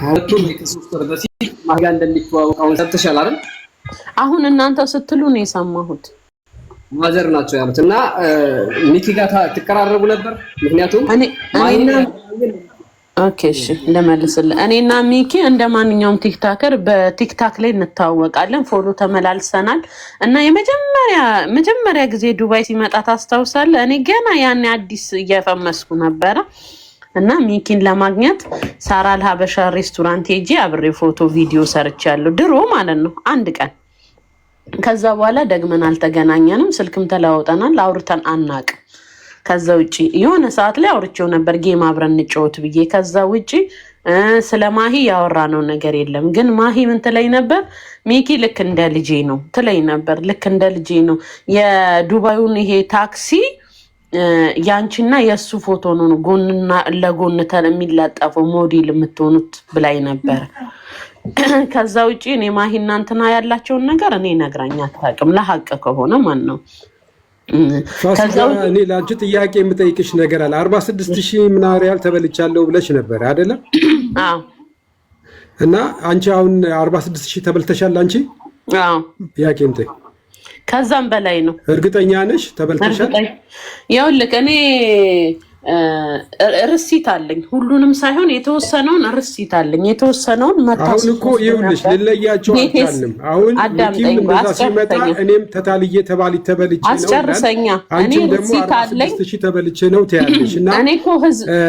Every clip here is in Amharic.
ሁለቱም ከሶስት ወር በፊት ማጋ እንደሚተዋወቀው ሰጥተሻል አይደል? አሁን እናንተ ስትሉ ነው የሰማሁት። ማዘር ናቸው ያሉት እና ሚኪ ጋር ተቀራረቡ ነበር። ምክንያቱም እኔና ኦኬ እሺ ለማለስልህ እኔና ሚኪ እንደማንኛውም ቲክታከር በቲክታክ ላይ እንተዋወቃለን፣ ፎሎ ተመላልሰናል እና የመጀመሪያ ጊዜ ዱባይ ሲመጣ ታስታውሳለህ? እኔ ገና ያኔ አዲስ እየፈመስኩ ነበረ እና ሚኪን ለማግኘት ሳራ አልሀበሻ ሬስቶራንት ሄጄ አብሬ ፎቶ ቪዲዮ ሰርቻለሁ። ድሮ ማለት ነው አንድ ቀን። ከዛ በኋላ ደግመን አልተገናኘንም፣ ስልክም ተለዋውጠናል፣ አውርተን አናቅም። ከዛ ውጪ የሆነ ሰዓት ላይ አውርቼው ነበር ጌም አብረን እንጫወት ብዬ። ከዛ ውጪ ስለ ማሂ ያወራነው ነገር የለም። ግን ማሂ ምን ትለኝ ነበር? ሚኪ ልክ እንደ ልጄ ነው ትለኝ ነበር። ልክ እንደ ልጄ ነው። የዱባዩን ይሄ ታክሲ ያንቺና የሱ ፎቶ ነው ጎንና ለጎን የሚለጠፈው ሞዴል የምትሆኑት ብላይ ነበር። ከዛ ውጪ እኔ ማሂ እናንተና ያላቸውን ነገር እኔ ነግራኛ አታውቅም። ለሐቅ ከሆነ ማን ነው እኔ ላንቺ ጥያቄ የምጠይቅሽ ነገር አለ። 46000 ምናምን ሪያል ተበልቻለሁ ብለሽ ነበር አይደለ? አዎ። እና አንቺ አሁን 46000 ተበልተሻል አንቺ? አዎ። ጥያቄ እንት ከዛም በላይ ነው። እርግጠኛ ነሽ ተበልተሻል? ይኸውልህ እኔ ርሲት አለኝ። ሁሉንም ሳይሆን የተወሰነውን ርሲት አለኝ። የተወሰነውን መታሰብ አሁን እኮ ይኸውልሽ ልለያቸው አልቻልንም። አሁን አዳምጠኝ ሲመጣ እኔም ተታልዬ ተበልቼ ነው አስጨርሰኛ። እኔ ርሲት አለኝ 46000 ተበልቼ ነው ትያለሽ እና እኔ እኮ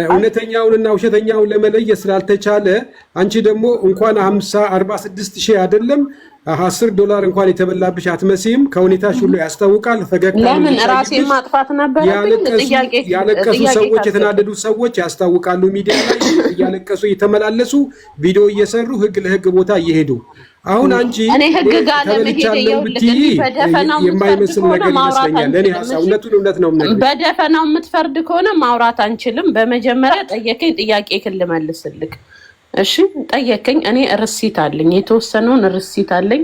እውነተኛውንና ውሸተኛውን ለመለየት ስላልተቻለ አንቺ ደግሞ እንኳን 46000 አይደለም $10 እንኳን የተበላብሽ አትመስይም። ከሁኔታሽ ሁሉ ያስታውቃል። ፈገግታ ለምን ራሴን ማጥፋት ነበረብኝ? ጥያቄ ያለቀሱ ሰዎች የተናደዱ ሰዎች ያስታውቃሉ። ሚዲያ ላይ እያለቀሱ እየተመላለሱ ቪዲዮ እየሰሩ ህግ ለህግ ቦታ እየሄዱ አሁን አንቺ እኔ ህግ ጋር ለመሄድ በደፈናው የማይመስል ነገር ይመስለኛል። እኔ ሐሳቡነቱን እውነት ነው ማለት በደፈናው የምትፈርድ ከሆነ ማውራት አንችልም። በመጀመሪያ ጠየቀኝ ጥያቄ ልመልስልክ። እሺ ጠየቀኝ። እኔ ርሲት አለኝ፣ የተወሰነውን ርሲት አለኝ።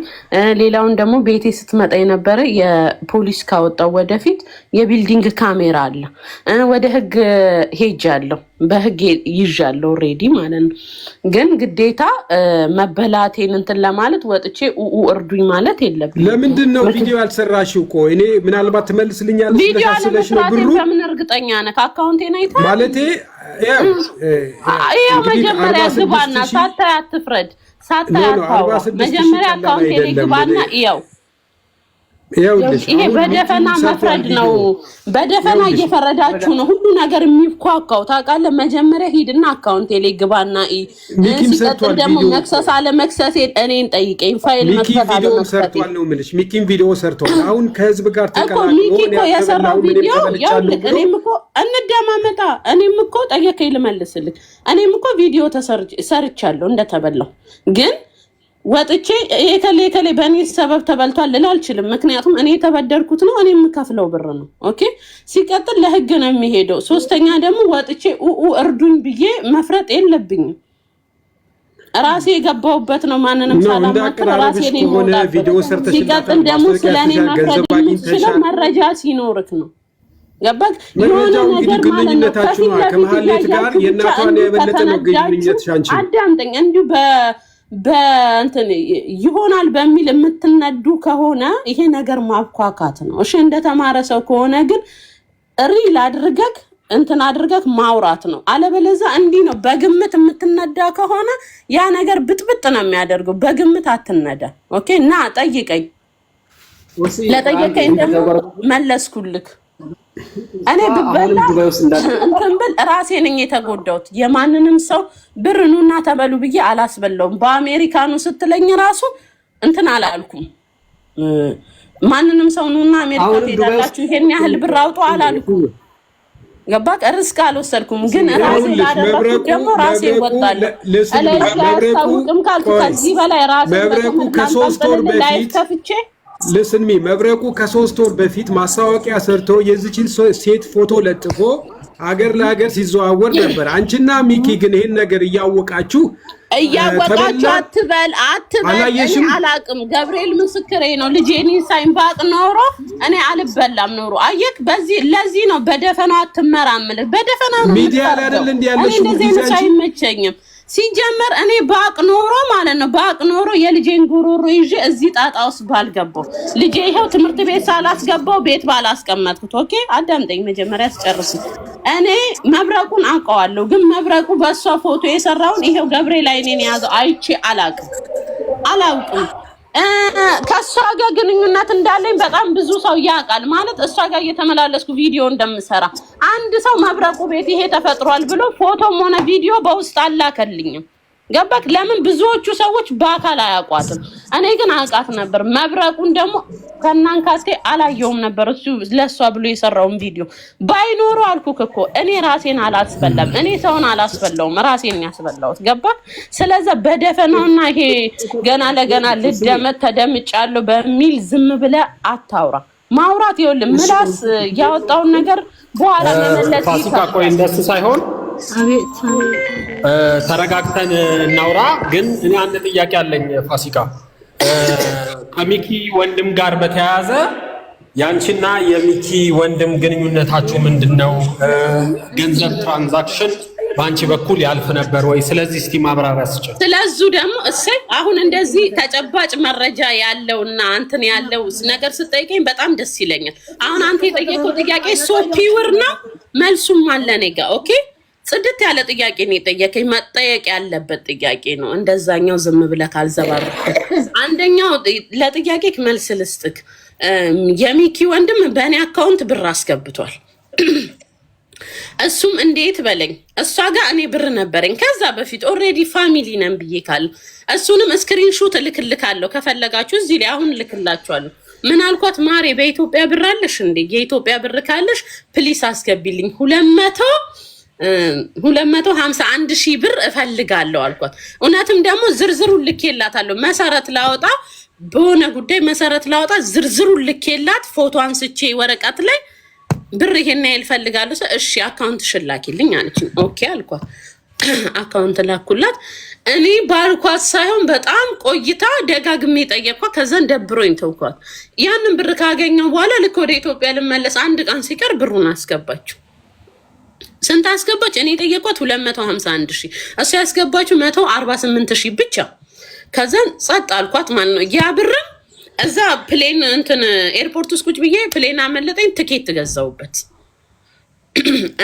ሌላውን ደግሞ ቤቴ ስትመጣ የነበረ የፖሊስ ካወጣው ወደፊት የቢልዲንግ ካሜራ አለ። ወደ ህግ ሄጃለሁ፣ በህግ ይዣለሁ ኦልሬዲ ማለት ነው። ግን ግዴታ መበላቴን እንትን ለማለት ወጥቼ እርዱኝ ማለት የለብኝም። ለምንድን ነው ቪዲዮ ያልሰራሽው? እኮ እኔ ምናልባት ትመልስልኛለሽ ቪዲዮ አለመስራቴን በምን እርግጠኛ ነህ? አካውንቴን አይተህ ማለቴ ያው መጀመሪያ ግባና ሳታይ አትፍረድ። ሳታይ አታውራ። መጀመሪያ አካውንቴን ግባና ያው ይሄ በደፈና መፍረድ ነው። በደፈና እየፈረዳችሁ ነው ሁሉ ነገር የሚኳኳው ታውቃለህ። መጀመሪያ ሂድና አካውንቴ ላይ ግባና ሲቀጥል ደግሞ መክሰስ አለ መክሰስ እኔን ጠይቀኝ። ፋይል መክፈት አለ መክፈት ነው የምልሽ። ሚኪን ቪዲዮ ሰርቷል። አሁን ከህዝብ ጋር ተቀላቅሎ ሚኪ እኮ የሰራው ቪዲዮ ያውልቅ። እኔም እኮ እንደማመጣ እኔም እኮ ጠየቀኝ ልመልስልህ። እኔም እኮ ቪዲዮ ሰርቻለሁ እንደተበላው ግን ወጥቼ የከሌ በእኔ ሰበብ ተበልቷል ልል አልችልም። ምክንያቱም እኔ የተበደርኩት ነው፣ እኔ የምከፍለው ብር ነው። ኦኬ ሲቀጥል ለህግ ነው የሚሄደው። ሶስተኛ ደግሞ ወጥቼ እርዱኝ ብዬ መፍረጥ የለብኝም። ራሴ የገባሁበት ነው። ማንንም ሳላማክር ራሴ ነው የምወጣበት። ሲቀጥል ደግሞ ስለኔ መፍረድ የምትችለው መረጃ ሲኖርክ ነው። ገባክ? የሆነ ነገር ማለት ነው ከፊት ለፊት ጋር የእናቷን የበለጠ ነው ግንኙነትሽ አንቺ አዳምጠኝ እንዲሁ በእንትን ይሆናል በሚል የምትነዱ ከሆነ ይሄ ነገር ማብኳካት ነው። እሺ እንደተማረ ሰው ከሆነ ግን ሪል አድርገክ እንትን አድርገክ ማውራት ነው። አለበለዚያ እንዲህ ነው በግምት የምትነዳ ከሆነ ያ ነገር ብጥብጥ ነው የሚያደርገው። በግምት አትነዳ። ኦኬ እና ጠይቀኝ። ለጠየቀኝ ደግሞ መለስኩልክ። እኔ ብበላ እንትን ብል ራሴ ነኝ የተጎዳሁት። የማንንም ሰው ብር ኑና ተበሉ ብዬ አላስበላውም። በአሜሪካኑ ስትለኝ ራሱ እንትን አላልኩም። ማንንም ሰው ኑና አሜሪካ ትሄዳላችሁ ይሄን ያህል ብር አውጡ አላልኩም። ገባክ? ሪስክ አልወሰድኩም። ግን ራሴ ላደረኩት ደግሞ ራሴ እወጣለሁ። አላስታውቅም ካልኩ ከዚህ በላይ ራሴ መብረቁ ከ3 ወር በፊት ከፍቼ ልስንሚ መብረቁ ከ3 ወር በፊት ማስታወቂያ ሰርቶ የዚችን ሴት ፎቶ ለጥፎ አገር ለሀገር ሲዘዋወር ነበር። አንቺና ሚኪ ግን ይሄን ነገር እያወቃችሁ አትበል እኔ አላቅም። ገብርኤል ምስክሬ ነው። ልጄን ሳይንባቅ ኖሮ እኔ አልበላም ኖሮ አየክ። ለዚህ ነው በደፈናው አትመራምልህ። በደፈናው ነው ሚዲያ ላይ አይደል እንዴ ያለሽው? እንደዚህ አይመቸኝም። ሲጀመር እኔ ባቅ ኖሮ ማለት ነው ባቅ ኖሮ የልጄን ጉሮሮ ይዤ እዚህ ጣጣ ውስጥ ባልገባው ልጄ ይሄው ትምህርት ቤት ሳላስገባው ቤት ባላስቀመጥኩት። ኦኬ አዳምጠኝ መጀመሪያ አስጨርስ። እኔ መብረቁን አውቀዋለሁ፣ ግን መብረቁ በእሷ ፎቶ የሰራውን ይሄው ገብሬ ላይ እኔን ያዘው አይቼ አላውቅም። ከእሷ ጋር ግንኙነት እንዳለኝ በጣም ብዙ ሰው ያውቃል። ማለት እሷ ጋር እየተመላለስኩ ቪዲዮ እንደምሰራ አንድ ሰው መብረቁ ቤት ይሄ ተፈጥሯል ብሎ ፎቶም ሆነ ቪዲዮ በውስጥ አላከልኝም። ገባክ? ለምን ብዙዎቹ ሰዎች በአካል አያውቋትም። እኔ ግን አውቃት ነበር። መብረቁን ደግሞ ከናንካቴ አላየውም ነበር እሱ ለሷ ብሎ የሰራውን ቪዲዮ ባይኖሩ አልኩክ እኮ እኔ ራሴን አላስበላም። እኔ ሰውን አላስበላውም፣ ራሴን ያስበላውት። ገባክ? ስለዚህ በደፈናውና ይሄ ገና ለገና ልደመት ተደምጫለሁ በሚል ዝም ብለህ አታውራ። ማውራት ይኸውልህ ምላስ ያወጣውን ነገር በኋላ መመለስ ፋሲካ ቆይ እንደሱ ሳይሆን ተረጋግተን እናውራ። ግን እኔ አንድ ጥያቄ አለኝ ፋሲካ። ከሚኪ ወንድም ጋር በተያያዘ ያንቺና የሚኪ ወንድም ግንኙነታችሁ ምንድነው? ገንዘብ ትራንዛክሽን በአንቺ በኩል ያልፍ ነበር ወይ? ስለዚህ እስቲ ማብራሪያ ስጭ። ስለዚህ ደግሞ እሰይ አሁን እንደዚህ ተጨባጭ መረጃ ያለውና አንተን ያለው ነገር ስጠይቀኝ በጣም ደስ ይለኛል። አሁን አንተ የጠየቀው ጥያቄ ሶፒውር ነው፣ መልሱም አለ እኔ ጋር። ኦኬ ጽድት ያለ ጥያቄ ነው የጠየቀኝ፣ መጠየቅ ያለበት ጥያቄ ነው። እንደዛኛው ዝም ብለህ ካልዘባረክ። አንደኛው ለጥያቄ መልስ ልስጥክ። የሚኪ ወንድም በእኔ አካውንት ብር አስገብቷል። እሱም እንዴት በለኝ፣ እሷ ጋር እኔ ብር ነበረኝ ከዛ በፊት ኦልሬዲ ፋሚሊ ነን ብዬ ካል እሱንም ስክሪንሾት እልክልካለሁ ከፈለጋችሁ እዚህ ላይ አሁን እልክላችኋለሁ። ምን አልኳት? ማሬ በኢትዮጵያ ብር አለሽ እንዴ? የኢትዮጵያ ብር ካለሽ ፕሊስ አስገቢልኝ 251,000 ብር እፈልጋለሁ አልኳት። እውነትም ደግሞ ዝርዝሩን ልኬላታለሁ። መሰረት ላወጣ በሆነ ጉዳይ መሰረት ላወጣ ዝርዝሩን ልኬላት ፎቶ አንስቼ ወረቀት ላይ ብር ይሄን ያህል እፈልጋለሁ። እሺ አካውንት ሽላኪልኝ አለችኝ። ኦኬ አልኳት። አካውንት ላኩላት። እኔ ባልኳት ሳይሆን በጣም ቆይታ ደጋግሜ ጠየቅኳት። ከዛን ደብሮኝ ተውኳት። ያንን ብር ካገኘው በኋላ ልክ ወደ ኢትዮጵያ ልመለስ አንድ ቀን ሲቀር ብሩን አስገባችው። ስንት አስገባች? እኔ ጠየቅኳት 251,000፣ እሱ ያስገባችው 148,000 ብቻ። ከዛን ጸጥ አልኳት ማለት ነው። ያ ብር እዛ ፕሌን እንትን ኤርፖርት ውስጥ ቁጭ ብዬ ፕሌን አመለጠኝ፣ ትኬት ገዛውበት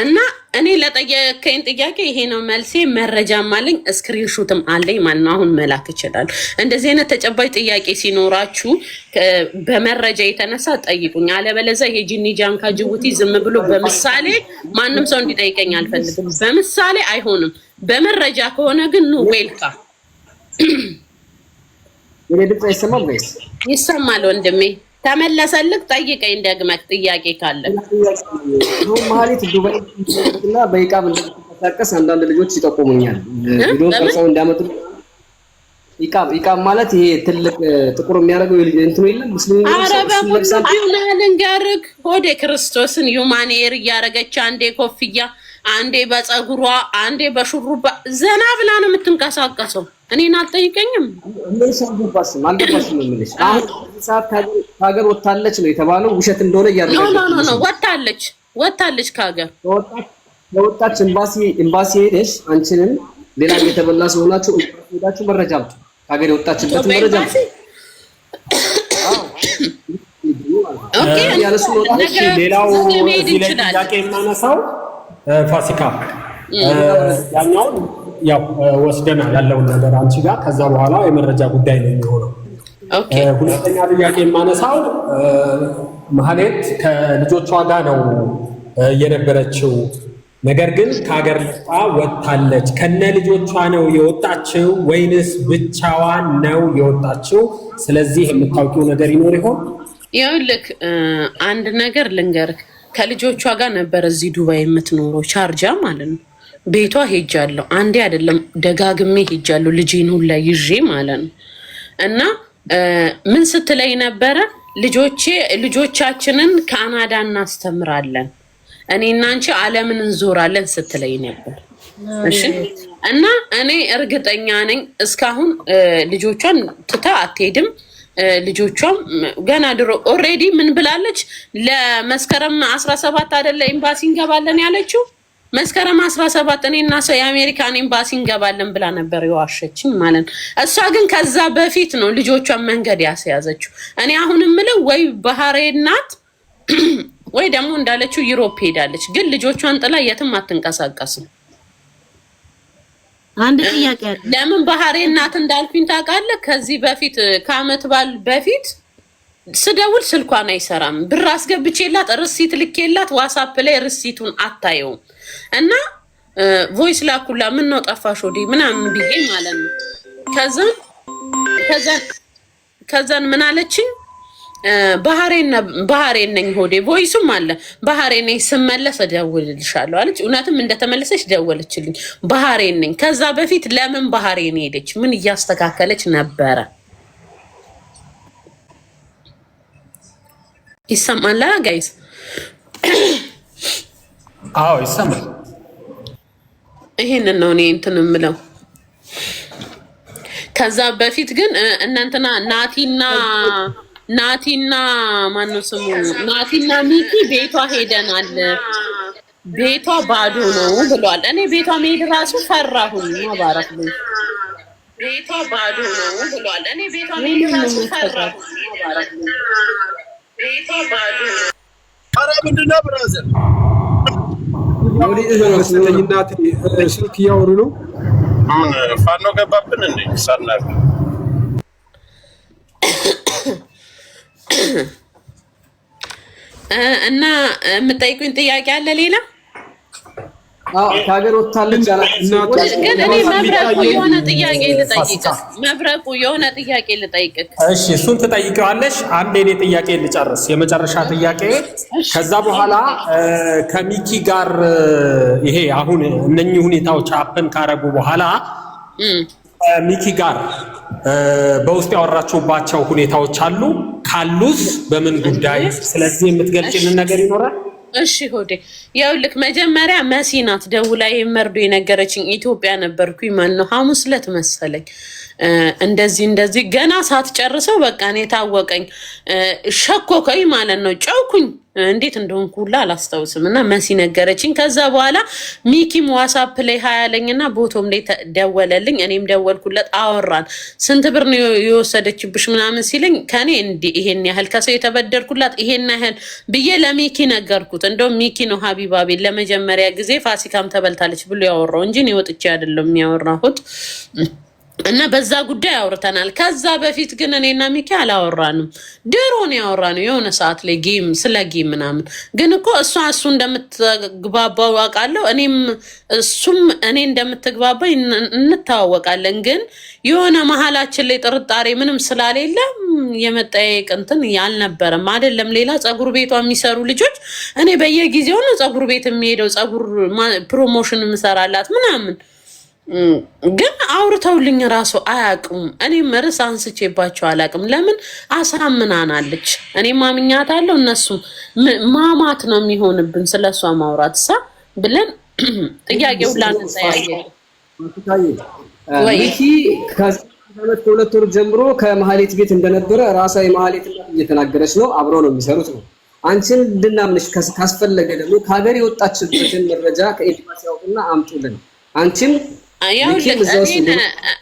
እና እኔ ለጠየቀኝ ጥያቄ ይሄ ነው መልሴ። መረጃም አለኝ ስክሪንሾትም አለኝ ማለት ነው። አሁን መላክ ይችላል። እንደዚህ አይነት ተጨባጭ ጥያቄ ሲኖራችሁ በመረጃ የተነሳ ጠይቁኝ። አለበለዚያ ይሄ ጂኒ ጃንካ ጅቡቲ ዝም ብሎ በምሳሌ ማንም ሰው እንዲጠይቀኝ አልፈልግም። በምሳሌ አይሆንም። በመረጃ ከሆነ ግን ኑ ዌልካ። የኔ ድምፅ አይሰማም ወይስ ይሰማል? ወንድሜ ተመለሰልክ? ጠይቀኝ ደግመህ ጥያቄ ካለ። ማለት ዱባይ እና በኢቃም እንደተንቀሳቀስ አንዳንድ ልጆች ይጠቁሙኛል። ቪዲዮ ቀርጸው እንዳመጡ ኢቃም ማለት ይሄ ትልቅ ጥቁር የሚያደርገው እንትኑ የለም ሙስሊም ልንገርህ፣ ሆዴ ክርስቶስን ዩማኔር እያደረገች አንዴ ኮፍያ፣ አንዴ በፀጉሯ፣ አንዴ በሹሩባ ዘና ብላ ነው የምትንቀሳቀሰው። እኔን አልጠይቀኝም። አልገባሽም ነው የምልሽ። አሁን ሰዓት ከሀገር ወጣለች ነው የተባለው፣ ውሸት እንደሆነ እያደረገች ነው። ወጣለች ከሀገር ወጣች። ኤምባሲ ሄደሽ አንቺንም ሌላ የተበላ ሰውናችሁ ሄዳችሁ መረጃ አምጡ። ከሀገር የወጣችበት መረጃ አምጡ። ሌላው እዚህ ላይ ጥያቄ የማነሳው ፋሲካ ያኛው ያው ወስደናል ያለውን ነገር አንቺ ጋር፣ ከዛ በኋላ የመረጃ ጉዳይ ነው የሚሆነው። ሁለተኛ ጥያቄ የማነሳው ማህሌት ከልጆቿ ጋር ነው የነበረችው፣ ነገር ግን ከሀገር ልጣ ወጥታለች። ከነ ልጆቿ ነው የወጣችው ወይንስ ብቻዋን ነው የወጣችው? ስለዚህ የምታውቂው ነገር ይኖር ይሆን? ይኸውልህ አንድ ነገር ልንገርህ፣ ከልጆቿ ጋር ነበር እዚህ ዱባይ የምትኖረው ቻርጃ ማለት ነው። ቤቷ ሄጃለሁ፣ አንዴ አይደለም ደጋግሜ ሄጃለሁ፣ ልጄን ሁላ ይዤ ማለት ነው። እና ምን ስትለኝ ነበረ? ልጆቻችንን ካናዳ እናስተምራለን፣ እኔና አንቺ ዓለምን እንዞራለን ስትለኝ ነበር። እሺ። እና እኔ እርግጠኛ ነኝ እስካሁን ልጆቿን ትታ አትሄድም። ልጆቿም ገና ድሮ ኦልሬዲ ምን ብላለች? ለመስከረም 17 አይደለ ኤምባሲ እንገባለን ያለችው። መስከረም 17 እኔና ሰው የአሜሪካን ኤምባሲ እንገባለን ብላ ነበር የዋሸችኝ ማለት ነው። እሷ ግን ከዛ በፊት ነው ልጆቿን መንገድ ያስያዘችው። እኔ አሁን የምለው ወይ ባህሬን ናት ወይ ደግሞ እንዳለችው ዩሮፕ ሄዳለች። ግን ልጆቿን ጥላ የትም አትንቀሳቀስም። አንድ ጥያቄ አለ። ለምን ባህሬን ናት እንዳልኩኝ ታውቃለህ? ከዚህ በፊት ከአመት በዓል በፊት ስደውል ስልኳን አይሰራም። ብር አስገብቼላት ርሲት ልኬላት ዋትስአፕ ላይ ርሲቱን አታየውም። እና ቮይስ ላኩላ ምን ነው ጠፋሽ ወዲ ምናምን ብዬ ማለት ነው። ከዛን ምን አለችኝ? ባህሬን ነኝ ሆዴ ቮይሱም አለ ባህሬን ነኝ ስመለስ እደውልልሻለሁ አለች። እውነትም እንደተመለሰች ደወለችልኝ። ባህሬን ነኝ። ከዛ በፊት ለምን ባህሬን ሄደች? ምን እያስተካከለች ነበረ? ይሰማል ጋይስ? አዎ ይሰማል። ይሄንን ነው እኔ እንትን የምለው። ከዛ በፊት ግን እናንተና ናቲና ማነው ስሙ ናቲና ሚኪ ቤቷ ሄደናል፣ ቤቷ ባዶ ነው ብሏል። እኔ ቤቷ መሄድ ራሱ ፈራሁኝ። ማባረክ ነው ቤቷ ባዶ ነው ብሏል። እኔ ቤቷ መሄድ ራሱ ፈራሁኝ። ማባረክ ነው ቤቷ ባዶ ነው። ኧረ ምንድን ነው ብራዘር? እናት ስልክ እያወሩ ነው። ምን ፋኖ ገባብን እንዴ? ሳናቅ እና የምጠይቁኝ ጥያቄ አለ ሌላ? ከሀገር ወጥታለች ግን እኔ መብረቁ የሆነ ጥያቄ ልጠይቅህ። መብረቁ የሆነ ጥያቄ ልጠይቅህ። እሺ እሱን ትጠይቂዋለሽ። አንድ የኔ ጥያቄ ልጨርስ፣ የመጨረሻ ጥያቄ። ከዛ በኋላ ከሚኪ ጋር ይሄ አሁን እነኚህ ሁኔታዎች አፕን ካረጉ በኋላ ሚኪ ጋር በውስጥ ያወራችሁባቸው ሁኔታዎች አሉ? ካሉስ በምን ጉዳይ? ስለዚህ የምትገልጭልን ነገር ይኖራል? እሺ ሆዴ ያውልክ መጀመሪያ መሲ ናት ደውላ መርዶ የነገረችኝ። ኢትዮጵያ ነበርኩኝ ማለት ነው ሐሙስ ዕለት መሰለኝ። እንደዚህ ገና ሳትጨርሰው በቃ እኔ ታወቀኝ፣ ሸኮከኝ ማለት ነው። ጨውኩኝ እንዴት እንደሆንኩ ሁላ አላስታውስም። እና መሲ ነገረችኝ። ከዛ በኋላ ሚኪም ዋትስአፕ ላይ ሀያለኝና ቦቶም ላይ ደወለልኝ። እኔም ደወልኩለት፣ አወራን። ስንት ብር ነው የወሰደችብሽ ምናምን ሲለኝ ከኔ ይሄን ያህል ከሰው የተበደርኩላት ይሄን ያህል ብዬ ለሚኪ ነገርኩት። እንደውም ሚኪ ነው ሀቢባ ቤት ለመጀመሪያ ጊዜ ፋሲካም ተበልታለች ብሎ ያወራው እንጂ እኔ ወጥቼ አይደለም ያወራሁት። እና በዛ ጉዳይ አውርተናል። ከዛ በፊት ግን እኔና ሚኪ አላወራንም። ድሮ ነው ያወራነው የሆነ ሰዓት ላይ ጌም ስለ ጌም ምናምን። ግን እኮ እሱ እንደምትግባባው አውቃለሁ፣ እኔም እሱም እኔ እንደምትግባባው እንተዋወቃለን። ግን የሆነ መሀላችን ላይ ጥርጣሬ ምንም ስላሌለ የመጠያየቅ እንትን አልነበረም። አይደለም ሌላ ፀጉር ቤቷ የሚሰሩ ልጆች እኔ በየጊዜው ነው ፀጉር ቤት የሚሄደው ፀጉር ፕሮሞሽን የምሰራላት ምናምን ግን አውርተውልኝ ራሱ አያውቁም። እኔም ርዕስ አንስቼባቸው አላውቅም። ለምን አሳምናናለች። እኔ ማምኛታለሁ፣ እነሱም ማማት ነው የሚሆንብን ስለሷ ማውራት ሳ ብለን ጥያቄው ላንጠያየ ሚኪ ከዓመት ከሁለት ወር ጀምሮ ከመሀሌት ቤት እንደነበረ ራሷ የመሀሌት እየተናገረች ነው። አብረው ነው የሚሰሩት ነው። አንቺን እንድናምንሽ ካስፈለገ ደግሞ ከሀገር የወጣችበትን መረጃ ከኤምባሲ ያውጡና አምጡልን። አንቺም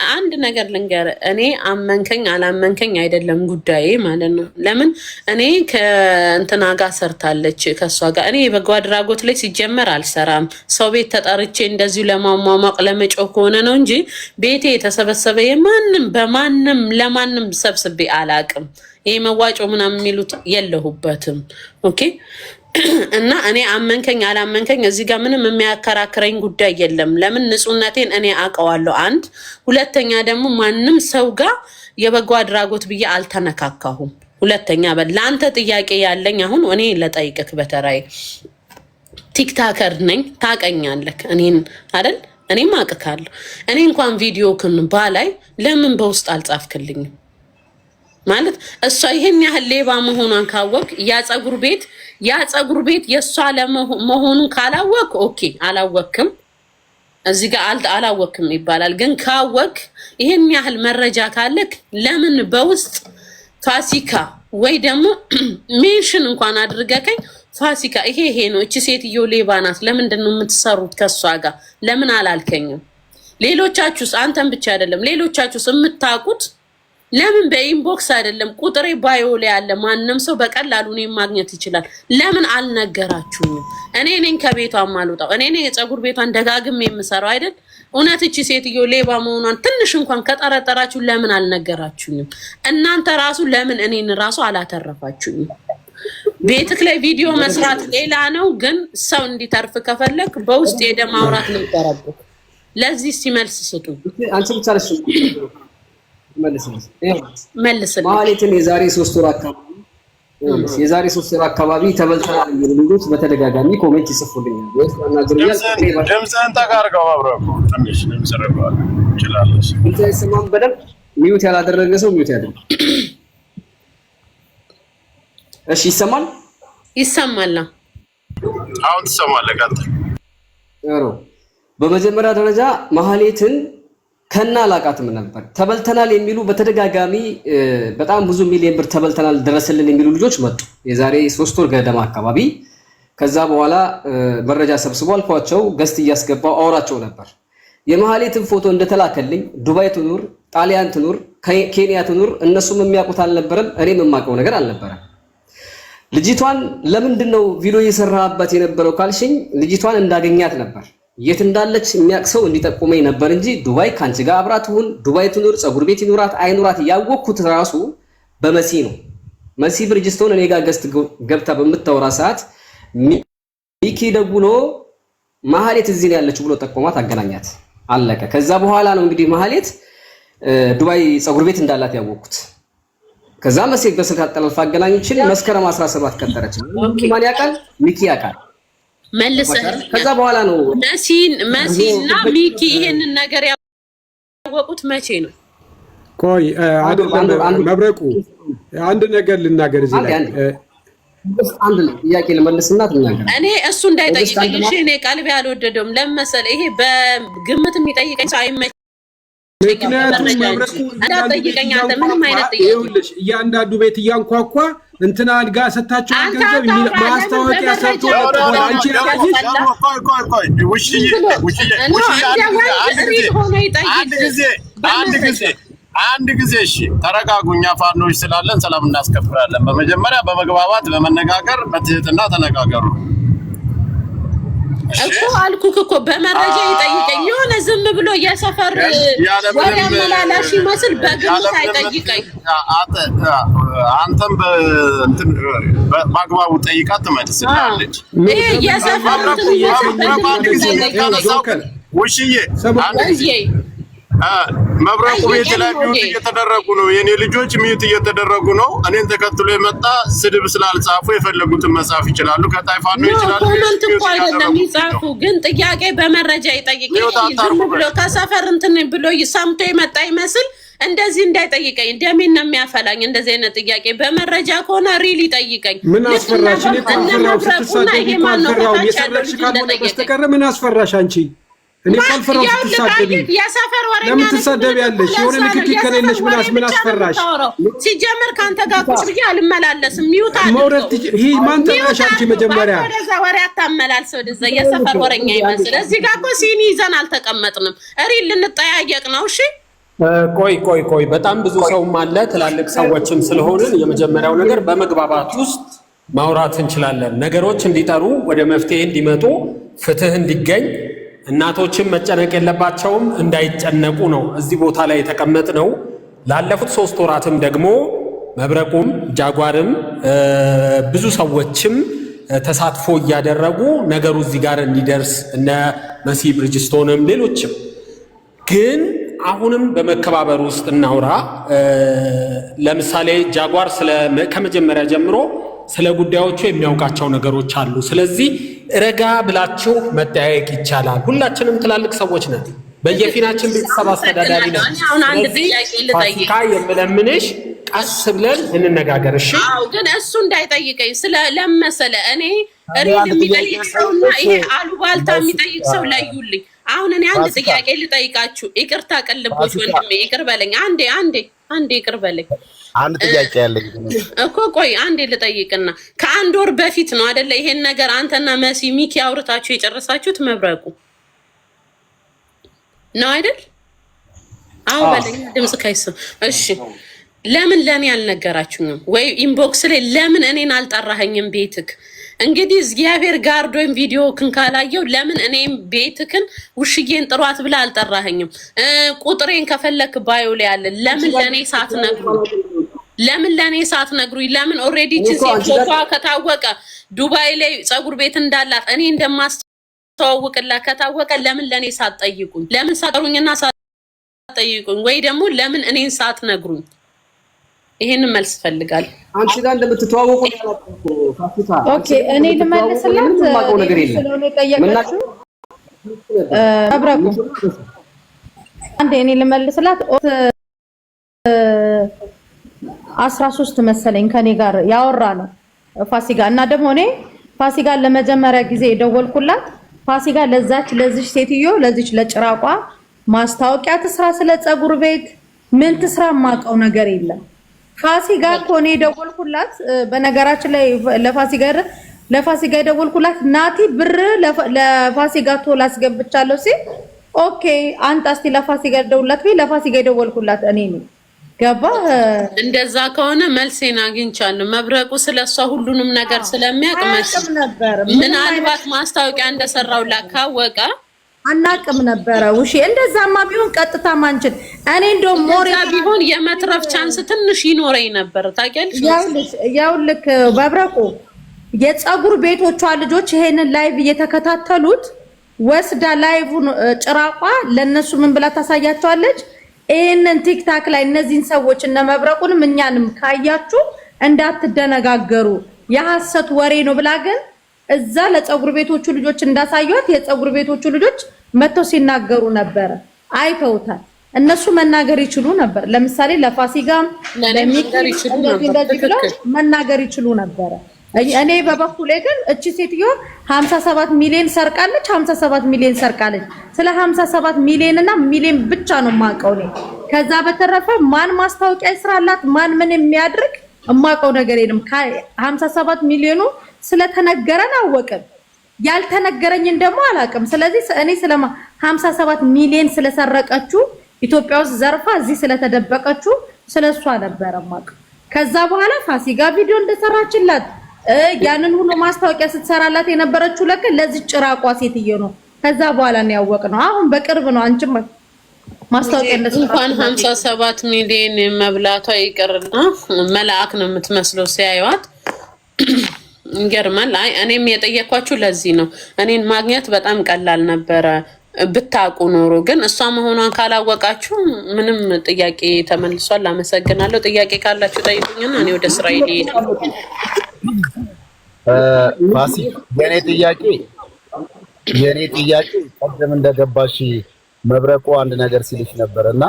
አንድ ነገር ልንገር፣ እኔ አመንከኝ አላመንከኝ አይደለም ጉዳዬ ማለት ነው። ለምን እኔ ከእንትና ጋር ሰርታለች ከእሷ ጋር እኔ በጎ አድራጎት ላይ ሲጀመር አልሰራም። ሰው ቤት ተጠርቼ እንደዚሁ ለማሟሟቅ ለመጮህ ከሆነ ነው እንጂ ቤቴ የተሰበሰበ የማንም በማንም ለማንም ሰብስቤ አላቅም። ይሄ መዋጮ ምናምን የሚሉት የለሁበትም። ኦኬ እና እኔ አመንከኝ አላመንከኝ እዚህ ጋር ምንም የሚያከራክረኝ ጉዳይ የለም። ለምን ንጹህነቴን እኔ አውቀዋለሁ። አንድ ሁለተኛ ደግሞ ማንም ሰው ጋር የበጎ አድራጎት ብዬ አልተነካካሁም። ሁለተኛ ለአንተ ጥያቄ ያለኝ አሁን እኔ ለጠይቅክ በተራይ ቲክታከር ነኝ ታቀኛለክ እኔን አይደል? እኔም አውቅካለሁ። እኔ እንኳን ቪዲዮ ክን ባላይ ለምን በውስጥ አልጻፍክልኝም? ማለት እሷ ይሄን ያህል ሌባ መሆኗን ካወቅ ያ ፀጉር ቤት የእሷ ለመሆኑን ካላወቅ ኦኬ፣ አላወቅም እዚህ ጋር አላወቅም ይባላል። ግን ካወቅ ይሄን ያህል መረጃ ካለክ ለምን በውስጥ ፋሲካ ወይ ደግሞ ሜንሽን እንኳን አድርገከኝ ፋሲካ ይሄ ነው። እቺ ሴትዮ ሌባ ናት። ለምንድን ነው የምትሰሩት ከሷ ጋር? ለምን አላልከኝም? ሌሎቻችሁስ? አንተን ብቻ አይደለም ሌሎቻችሁስ የምታውቁት ለምን በኢንቦክስ አይደለም ቁጥሬ ባዮ ላይ ያለ ማንንም ሰው በቀላሉ እኔን ማግኘት ይችላል። ለምን አልነገራችሁኝም? እኔ ነኝ ከቤቷ ማልወጣው። እኔ ነኝ የፀጉር ቤቷን ደጋግሜ የምሰራው አይደል? እውነት እቺ ሴትዮ ሌባ መሆኗን ትንሽ እንኳን ከጠረጠራችሁ ለምን አልነገራችሁኝም? እናንተ ራሱ ለምን እኔን ራሱ አላተረፋችሁኝም? ቤትክ ላይ ቪዲዮ መስራት ሌላ ነው፣ ግን ሰው እንዲተርፍ ከፈለክ በውስጥ ሄደ ማውራት ነው የሚጠራበት። ለዚህ ሲመልስ ስጡ። አንቺ ብቻ ነሽ መልስልኝ። ማህሌትን የዛሬ 3 ወር አካባቢ ተበልተናል የሚሉ ልጆች በተደጋጋሚ ኮሜንት ይጽፉልኛል። ድምፅህን ጠጋ አድርገው አብረው ትንሽ ድምፅ ረገዋል ይችላለች። ሰማም በደንብ ሚዩት ያላደረገ ሰው ሚዩት ያደርግ። እሺ ይሰማል? ይሰማል። አሁን ትሰማለህ? ቀጥል። በመጀመሪያ ደረጃ ማህሌትን ከና አላቃትም ነበር። ተበልተናል የሚሉ በተደጋጋሚ በጣም ብዙ ሚሊዮን ብር ተበልተናል ድረስልን የሚሉ ልጆች መጡ የዛሬ 3 ወር ገደማ አካባቢ። ከዛ በኋላ መረጃ ሰብስቦ አልኳቸው ገስት እያስገባው አወራቸው ነበር። የማህሌትን ፎቶ እንደተላከልኝ ዱባይ ትኑር፣ ጣሊያን ትኑር፣ ኬንያ ትኑር እነሱም የሚያውቁት አልነበረም፣ እኔም የማውቀው ነገር አልነበረም። ልጅቷን ለምንድነው ቪዲዮ እየሰራበት የነበረው ካልሽኝ ልጅቷን እንዳገኛት ነበር። የት እንዳለች የሚያቅሰው እንዲጠቁመኝ ነበር እንጂ ዱባይ ካንቺ ጋር አብራ ትሁን፣ ዱባይ ትኑር፣ ፀጉር ቤት ይኑራት አይኑራት ያወቅኩት ራሱ በመሲ ነው። መሲ ብርጅስቶን እኔ ጋር ገስት ገብታ በምታወራ ሰዓት ሚኪ ደውሎ ማህሌት እዚህ ነው ያለችው ብሎ ጠቆማት፣ አገናኛት፣ አለቀ። ከዛ በኋላ ነው እንግዲህ ማህሌት ዱባይ ፀጉር ቤት እንዳላት ያወቅኩት። ከዛ መሲ በስልክ አጠላልፋ አገናኝችን መስከረም 17 ቀጠረች። ማን ያውቃል? ሚኪ ያውቃል። መልሰህ ከዛ በኋላ ነው መሲና ሚኪ ይሄንን ነገር ያወቁት መቼ ነው? ቆይ አይደለም መብረቁ አንድ ነገር ልናገር እዚህ ላይ አንድ ጥያቄ ልመልስና ትናገር። እኔ እሱ እንዳይጠይቀኝ እሺ፣ እኔ ቀልቤ አልወደደውም። ለምሳሌ ይሄ በግምት የሚጠይቀኝ ሰው አይመችም። ምክንያቱም መብረቁ እንዳጠይቀኝ አንተ ምንም አይነት ጥያቄ ይኸውልሽ እያንዳንዱ ቤት እያንኳኳ እንትና ጋር ሰጣችሁ ገንዘብ ማስታወቂያ ሰርቶ አንቺ ያለሽ አንድ ጊዜ እሺ ተረጋጉኛ። ፋኖች ስላለን ሰላም እናስከብራለን። በመጀመሪያ በመግባባት በመነጋገር በትህትና ተነጋገሩ እኮ አልኩክ እኮ በመረጃ ይጠይቀኝ። የሆነ ዝም ብሎ የሰፈር ወሬ አመላላሽ ይመስል በግምት አይጠይቀኝ። አንተም በእንትን በአግባቡ ጠይቃት ትመልስልሃለች። ይሄ የሰፈር እንትን ይመስል ውሽዬ አንድ ጊዜ መብረቁ ቤት ላይ ሚውት እየተደረጉ ነው። የኔ ልጆች ሚውት እየተደረጉ ነው። እኔን ተከትሎ የመጣ ስድብ ስላልጻፉ የፈለጉትን መጻፍ ይችላሉ። ከጣይፋኑ ይችላሉ። ኮመንት እኮ አይደለም ይጻፉ፣ ግን ጥያቄ በመረጃ ይጠይቀኝ። ዝም ብሎ ከሰፈር እንትን ብሎ ሰምቶ የመጣ ይመስል እንደዚህ እንዳይጠይቀኝ። ደሜን ነው የሚያፈላኝ እንደዚህ አይነት ጥያቄ። በመረጃ ከሆነ ሪል ይጠይቀኝ። ምን አስፈራሽ? እኔ ካልፈራው ስትሳደቢ ካልፈራው የሰራሽ ካልሆነ በስተቀር ምን አስፈራሽ አንቺ? እኔ ካልፈራው ስትሳደቢ ለምን ትሳደቢያለሽ? የሆነ ንክኪ ከሌለሽ ምን አስፈራሽ? ሲጀመር ካንተ ጋር ቁጭ ብዬ አልመላለስም። ሚውታ መውረድ ይሄ ማን ጠራሽ አንቺ? መጀመሪያ ወደዛ ወሬ አታመላልስ። ወደዛ የሰፈር ወሬኛ ይመስል እዚህ ጋር እኮ ሲኒ ይዘን አልተቀመጥንም። ሪል ልንጠያየቅ ነው። እሺ ቆይ በጣም ብዙ ሰውም አለ ትላልቅ ሰዎችም ስለሆንን የመጀመሪያው ነገር በመግባባት ውስጥ ማውራት እንችላለን። ነገሮች እንዲጠሩ ወደ መፍትሄ እንዲመጡ ፍትህ እንዲገኝ እናቶችም መጨነቅ የለባቸውም እንዳይጨነቁ ነው እዚህ ቦታ ላይ የተቀመጥነው። ላለፉት 3 ወራትም ደግሞ መብረቁም ጃጓርም ብዙ ሰዎችም ተሳትፎ እያደረጉ ነገሩ እዚህ ጋር እንዲደርስ እነ መሲ ብርጅስቶንም ሌሎችም ግን አሁንም በመከባበር ውስጥ እናውራ። ለምሳሌ ጃጓር ከመጀመሪያ ጀምሮ ስለ ጉዳዮቹ የሚያውቃቸው ነገሮች አሉ። ስለዚህ ረጋ ብላችሁ መጠያየቅ ይቻላል። ሁላችንም ትላልቅ ሰዎች ነን። በየፊናችን ቤተሰብ አስተዳዳሪ ነን። ፋሲካ የምለምንሽ ቀስ ብለን እንነጋገር። እሺ? አዎ፣ ግን እሱ እንዳይጠይቀኝ ለመሰለ እኔ ሪል የሚጠይቅ ሰውና ይሄ አሉባልታ የሚጠይቅ ሰው ለዩልኝ። አሁን እኔ አንድ ጥያቄ ልጠይቃችሁ። ይቅርታ ቅልቦች ወንድሜ ይቅር በለኝ። አንዴ ይቅር በለኝ። አንድ ጥያቄ ያለኝ እኮ ቆይ አንዴ ልጠይቅና ከአንድ ወር በፊት ነው አይደለ ይሄን ነገር አንተና መሲ ሚኪ አውርታችሁ የጨረሳችሁት መብረቁ ነው አይደል? አዎ በለኝ ድምጽ ካይሰም። እሺ ለምን ለኔ አልነገራችሁኝም? ወይ ኢንቦክስ ላይ ለምን እኔን አልጠራኸኝም ቤትክ? እንግዲህ እግዚአብሔር ጋርዶኝ ቪዲዮክን ካላየው ለምን እኔም ቤትክን ውሽዬን ጥሯት ብላ አልጠራኸኝም? ቁጥሬን ከፈለክ ባዮ ላይ አለ። ለምን ለኔ ሳትነግሩኝ? ለምን ኦሬዲ ቺዚ ፎቶ ከታወቀ ዱባይ ላይ ጸጉር ቤት እንዳላት እኔ እንደማስተዋውቅላት ከታወቀ ለምን ለኔ ሳትጠይቁኝ? ለምን ሳትጠሩኝና ሳትጠይቁኝ? ወይ ደግሞ ለምን እኔን ሳትነግሩኝ? ይሄንን መልስ ፈልጋል። አንቺ ጋር እንደምትተዋወቁ ያላቀቁ ፋሲካ ኦኬ እኔ ልመልስላት ስለሆነ ጠየቀችው አብራቁ አንዴ እኔ ልመልስላት 13 መሰለኝ ከኔ ጋር ያወራ ነው ፋሲካ እና ደግሞ እኔ ፋሲካ ለመጀመሪያ ጊዜ የደወልኩላት ፋሲካ ለዚች ሴትዮ ለዚች ለጭራቋ ማስታወቂያ ትስራ ስለ ጸጉር ቤት ምን ትስራ ማቀው ነገር የለም። ፋሲካ ኮኔ የደወልኩላት በነገራችን ላይ ለፋሲካ የደወልኩላት ናቲ ብር ለፋሲካ ቶል አስገብቻለሁ ሲል ኦኬ አንተ እስቲ ለፋሲካ ደውላት ወይ ለፋሲካ የደወልኩላት እኔ ነኝ። ገባ እንደዛ ከሆነ መልሴን አግኝቻለሁ። መብረቁ ስለሷ ሁሉንም ነገር ስለሚያውቅ ምናልባት ማስታወቂያ እንደሰራውላት ካወቀ አናቅም ነበረ። ውሺ እንደዛማ ቢሆን ቀጥታ ማንችል እኔ እንደውም ሞሪ ቢሆን የመትረፍ ቻንስ ትንሽ ይኖረኝ ነበር። ታውቂያለሽ ያውልክ መብረቁ የጸጉር ቤቶቿ ልጆች ይሄንን ላይቭ እየተከታተሉት ወስዳ ላይቭን ጭራቋ ለነሱ ምን ብላ ታሳያቸዋለች? ይሄንን ቲክታክ ላይ እነዚህን ሰዎች እነ መብረቁንም እኛንም ካያችሁ እንዳትደነጋገሩ የሐሰት ወሬ ነው ብላ ግን እዛ ለጸጉር ቤቶቹ ልጆች እንዳሳዩት የጸጉር ቤቶቹ ልጆች መተው ሲናገሩ ነበር። አይተውታል። እነሱ መናገር ይችሉ ነበር። ለምሳሌ ለፋሲካም መናገር ይችሉ ነበር። እኔ በበኩሌ ግን እቺ ሴትዮ 57 ሚሊዮን ሰርቃለች። 57 ሚሊዮን ሰርቃለች። ስለ 57 ሚሊዮን እና ሚሊዮን ብቻ ነው የማውቀው እኔ። ከዛ በተረፈ ማን ማስታወቂያ ይስራላት ማን ምን የሚያድርግ የማውቀው ነገር የለም። 57 ሚሊዮኑ ስለተነገረን አወቅን። ያልተነገረኝን ደግሞ አላውቅም። ስለዚህ እኔ ስለማ 57 ሚሊዮን ስለሰረቀችው ኢትዮጵያ ውስጥ ዘርፋ እዚህ ስለተደበቀችው ስለሷ ነበር ማውቀው። ከዛ በኋላ ፋሲካ ቪዲዮ እንደሰራችላት ያንን ሁሉ ማስታወቂያ ስትሰራላት የነበረችው ለዚህ ጭራቋ ሴትዮ ነው። ከዛ በኋላ ነው ያወቅነው። አሁን በቅርብ ነው። አንቺም ማስታወቂያ እንኳን 57 ሚሊዮን መብላቷ ይቀርና መልአክ ነው የምትመስለው ሲያዩት ይገርማል። አይ እኔም የጠየኳችሁ ለዚህ ነው። እኔን ማግኘት በጣም ቀላል ነበረ ብታውቁ ኖሮ። ግን እሷ መሆኗን ካላወቃችሁ ምንም ጥያቄ ተመልሷል። አመሰግናለሁ። ጥያቄ ካላችሁ ጠይቁኝና እኔ ወደ እስራኤል ልሄድ። ፋሲ የኔ ጥያቄ ቀደም እንደገባሽ መብረቁ አንድ ነገር ሲልሽ ነበርና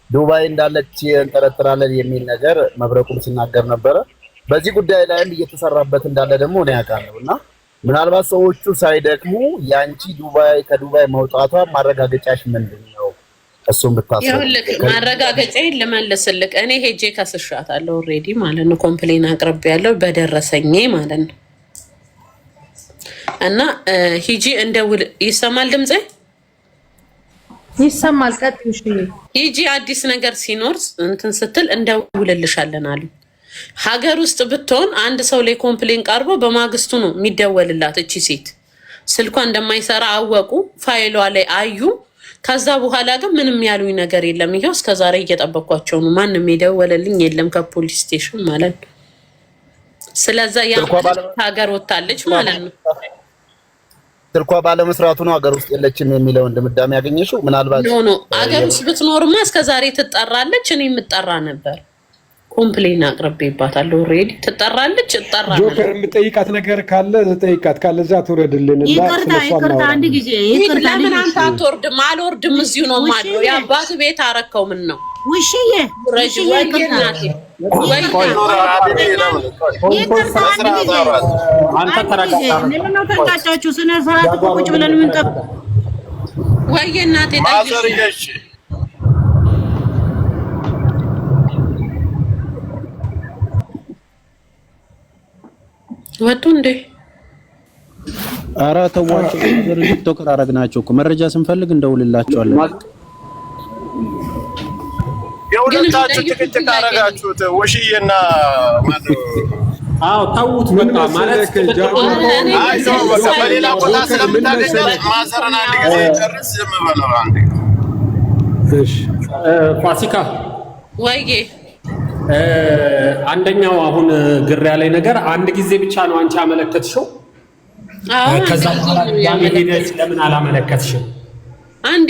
ዱባይ እንዳለች እንጠረጥራለን የሚል ነገር መብረቁም ሲናገር ነበረ። በዚህ ጉዳይ ላይም እየተሰራበት እንዳለ ደግሞ እኔ ያውቃለሁና ምናልባት ሰዎቹ ሳይደክሙ ያንቺ ከዱባይ መውጣቷ ማረጋገጫሽ ምንድነው? እሱም ብታስብ ይኸውልህ ማረጋገጫዬን ልመልስልህ። እኔ ሄጄ ከስሻታለሁ ኦልሬዲ ማለት ነው። ኮምፕሌን አቅርቤያለሁ በደረሰኝ ማለት ነው። እና ሂጂ እንደውል ይሰማል ድምጼ? ይሰማል። ቀጥሽ ሂጂ አዲስ ነገር ሲኖር እንትን ስትል እንደውልልሻለን አሉ። ሀገር ውስጥ ብትሆን አንድ ሰው ላይ ኮምፕሌን ቀርቦ በማግስቱ ነው የሚደወልላት። እቺ ሴት ስልኳ እንደማይሰራ አወቁ፣ ፋይሏ ላይ አዩ። ከዛ በኋላ ግን ምንም ያሉኝ ነገር የለም። ይሄው እስከዛሬ እየጠበኳቸው ነው። ማንም የደወለልኝ የለም ከፖሊስ ስቴሽን ማለት ነው። ስለዛ ያ ሀገር ወጣለች ማለት ነው። ስልኳ ባለመስራቱ ነው ሀገር ውስጥ የለችም የሚለውን ድምዳሜ ያገኘሽው? ምናልባት ኖ ሀገር ውስጥ ብትኖርማ እስከዛሬ ትጠራለች። እኔ የምጠራ ነበር። ኮምፕሌን አቅርቤባታለሁ። ኦልሬዲ ትጠራለች። እጠራ ነበር። ጆከር የምጠይቃት ነገር ካለ ጠይቃት፣ ካለዛ ትውረድልን እና ይቅርታ አንድ ጊዜ ይቅርታ። ለምን አንተ አትወርድም? አልወርድም። እዚሁ ነው የማለው። የአባት ቤት አረከው። ምን ነው ውሽዬ አንተ ተረጋጋ። ለምን ነው ተንቃጫችሁ? ስነ ስርዓት ቁጭ ብለን ምን ጠብ ወይ እናቴ ማዘርየሽ ወጡ እንዴ? ኧረ ተዋቸው። ቲክቶከር አረግናቸው እኮ መረጃ ስንፈልግ እንደውልላቸዋለን። የሁለታችሁ ጭቅጭቅ አረጋችሁት ወሽዬና ማነው? አዎ ታውት በቃ ማለት አይዞህ በቃ በሌላ ቦታ ስለምታገኘው ማዘርን አንድ ጊዜ ጨርስ ዝም በለው አንዴ። እሺ ፋሲካ ወይዬ አንደኛው አሁን ግራ ያለኝ ነገር አንድ ጊዜ ብቻ ነው አንቺ አመለከትሽው። ከዛ በኋላ ሄደሽ ለምን አላመለከትሽም? አንዴ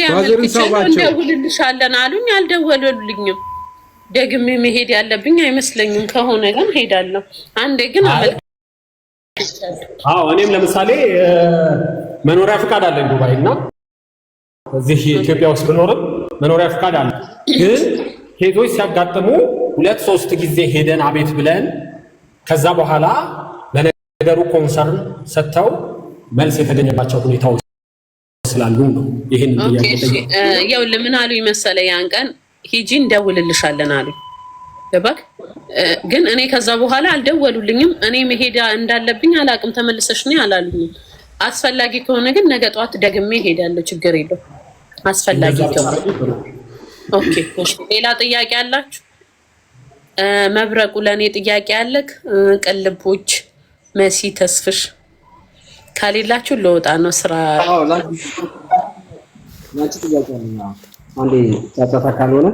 እንደውልልሻለን አሉኝ፣ አልደወሉልኝም። ደግሜ መሄድ ያለብኝ አይመስለኝም። ከሆነ ግን ሄዳለሁ። አንዴ ግን አዎ እኔም ለምሳሌ መኖሪያ ፍቃድ አለኝ ዱባይ እና እዚህ ኢትዮጵያ ውስጥ ብኖርም መኖሪያ ፍቃድ አለ። ግን ኬዞች ሲያጋጥሙ 2-3 ጊዜ ሄደን አቤት ብለን ከዛ በኋላ ለነገሩ ኮንሰርን ሰጥተው መልስ የተገኘባቸው ሁኔታዎች ስላሉ ነው ይሄን ያው ለምን አሉ ይመሰለ ያን ቀን ሂጂ እንደውልልሻለን አሉ። ገባክ? ግን እኔ ከዛ በኋላ አልደወሉልኝም። እኔ መሄድ እንዳለብኝ አላቅም። ተመልሰሽ ነኝ አላሉኝም። አስፈላጊ ከሆነ ግን ነገ ጧት ደግሜ ሄዳለሁ። ችግር የለው አስፈላጊ ከሆነ። ኦኬ እሺ። ሌላ ጥያቄ አላችሁ? መብረቁ ለኔ ጥያቄ አለክ? ቅልቦች መሲ ተስፍሽ ካሌላችሁ ለወጣ ነው ስራ። አዎ ላንቺ ጥያቄ አለኝ። አንዴ ጫጫታ ካልሆነ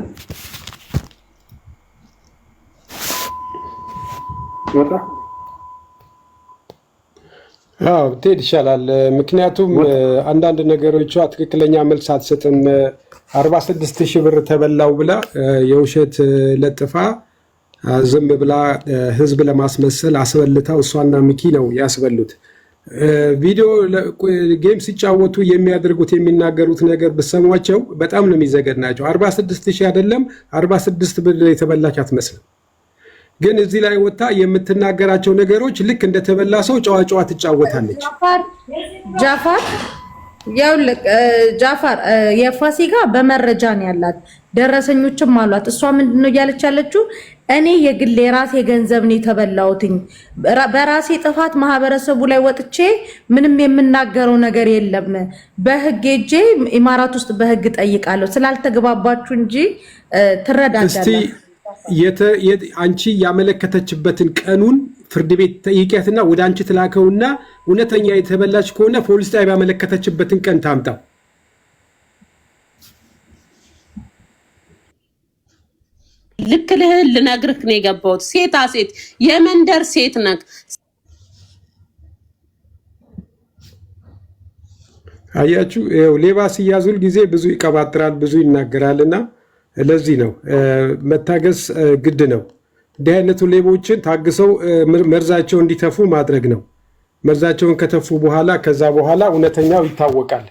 ወጣ። አዎ ብትሄድ ይሻላል። ምክንያቱም አንዳንድ ነገሮቿ ትክክለኛ መልስ አትሰጥም። 46,000 ብር ተበላው ብላ የውሸት ለጥፋ ዝም ብላ ህዝብ ለማስመሰል አስበልታው እሷና ሚኪ ነው ያስበሉት። ቪዲዮ ጌም ሲጫወቱ የሚያደርጉት የሚናገሩት ነገር ብሰሟቸው በጣም ነው የሚዘገናቸው። 46,000 አይደለም 46 ብር የተበላች አትመስልም። ግን እዚህ ላይ ወጣ የምትናገራቸው ነገሮች ልክ እንደተበላ ሰው ጨዋ ትጫወታለች። ጃፋር የፋሲካ በመረጃ ነው ያላት፣ ደረሰኞችም አሏት። እሷ ምንድነው እያለች ያለችው? እኔ የግል የራሴ ገንዘብ ነው የተበላሁትኝ፣ በራሴ ጥፋት ማህበረሰቡ ላይ ወጥቼ ምንም የምናገረው ነገር የለም፣ በህግ ሄጄ ኢማራት ውስጥ በህግ ጠይቃለሁ። ስላልተግባባችሁ እንጂ ትረዳዳላችሁ። አንቺ ያመለከተችበትን ቀኑን ፍርድ ቤት ጠይቂያትና ወደ አንቺ ትላከውና እውነተኛ የተበላች ከሆነ ፖሊስ ጣቢያ ያመለከተችበትን ቀን ታምጣው። ልክ ልነግርህ ነው የገባሁት። ሴት የመንደር ሴት ነክ። አያችሁ፣ ሌባ ሲያዙል ጊዜ ብዙ ይቀባጥራል፣ ብዙ ይናገራልና ለዚህ ነው መታገስ ግድ ነው። እንዲህ አይነቱ ሌቦችን ታግሰው መርዛቸው እንዲተፉ ማድረግ ነው። መርዛቸውን ከተፉ በኋላ ከዛ በኋላ እውነተኛው ይታወቃል።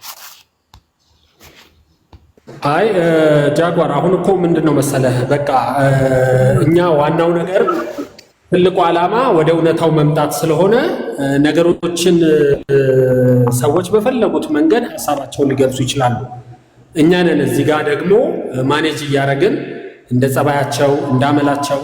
አይ ጃጓር አሁን እኮ ምንድነው መሰለህ፣ በቃ እኛ ዋናው ነገር ትልቁ ዓላማ ወደ እውነታው መምጣት ስለሆነ ነገሮችን ሰዎች በፈለጉት መንገድ ሀሳባቸውን ሊገልጹ ይችላሉ። እኛ ነን እዚህ ጋር ደግሞ ማኔጅ እያደረግን እንደ ጸባያቸው እንዳመላቸው